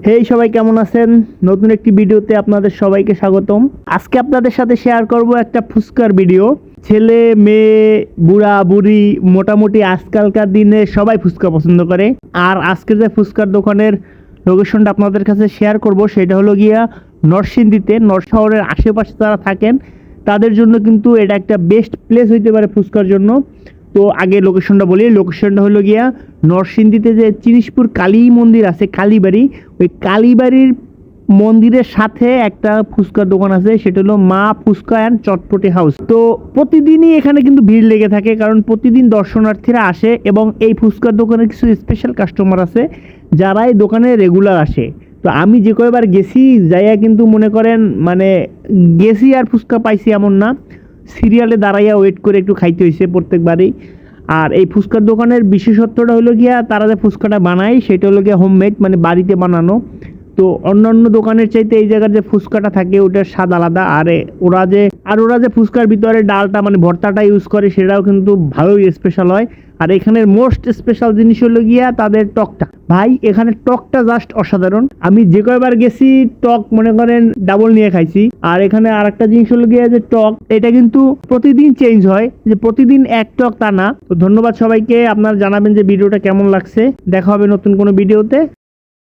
হেই সবাই কেমন আছেন? নতুন একটি ভিডিওতে আপনাদের সবাইকে স্বাগতম। আজকে আপনাদের সাথে শেয়ার করব একটা ফুচকার ভিডিও। ছেলে মেয়ে বুড়া বুড়ি মোটামুটি আজকালকার দিনে সবাই ফুচকা পছন্দ করে। আর আজকে যে ফুচকার দোকানের লোকেশনটা আপনাদের কাছে শেয়ার করব সেটা হলো গিয়া নরসিংদীতে। নরসিংদী শহরের আশেপাশে যারা থাকেন তাদের জন্য কিন্তু এটা একটা বেস্ট প্লেস হইতে পারে ফুচকার জন্য। তো আগে লোকেশনটা বলি। লোকেশনটা হলো গিয়া নরসিংদীতে যে চিনিসপুর কালী মন্দির আছে, কালীবাড়ি, ওই কালীবাড়ির মন্দিরের সাথে একটা ফুচকার দোকান আছে, সেটা হলো মা ফুচকা অ্যান্ড চটপটি হাউস। তো প্রতিদিনই এখানে কিন্তু ভিড় লেগে থাকে, কারণ প্রতিদিন দর্শনার্থীরা আসে এবং এই ফুচকার দোকানের কিছু স্পেশাল কাস্টমার আছে যারা এই দোকানে রেগুলার আসে। তো আমি যে কয়বার গেছি যাইয়া কিন্তু মনে করেন মানে গেছি আর ফুচকা পাইছি এমন না, সিরিয়ালে দাঁড়াইয়া ওয়েট করে একটু খাইতে হয়েছে প্রত্যেকবারই। আর এই ফুচকার দোকানের বিশেষত্বটা হলো গিয়া তারা যে ফুচকাটা বানায় সেটা হলো গিয়া হোমমেড, মানে বাড়িতে বানানো। তো অন্যান্য দোকানের চাইতে এই জায়গার যে ফুচকাটা থাকে ওটার স্বাদ আলাদা। আর ওরা যে ফুচকার ভিতরে ডালটা মানে ভর্তাটা ইউজ করে সেটাও কিন্তু ভালোই স্পেশাল হয়। আর এখানের মোস্ট স্পেশাল জিনিস হলো গিয়া তাদের টকটা। ভাই এখানে টকটা জাস্ট অসাধারণ। আমি যে কয়বার গেছি টক মনে করেন ডাবল নিয়ে খাইছি। আর এখানে আরেকটা জিনিস হলো গিয়া যে টক, এটা কিন্তু প্রতিদিন চেঞ্জ হয়, যে প্রতিদিন এক টক তা না। তো ধন্যবাদ সবাইকে। আপনারা জানাবেন যে ভিডিওটা কেমন লাগছে। দেখা হবে নতুন কোনো ভিডিওতে।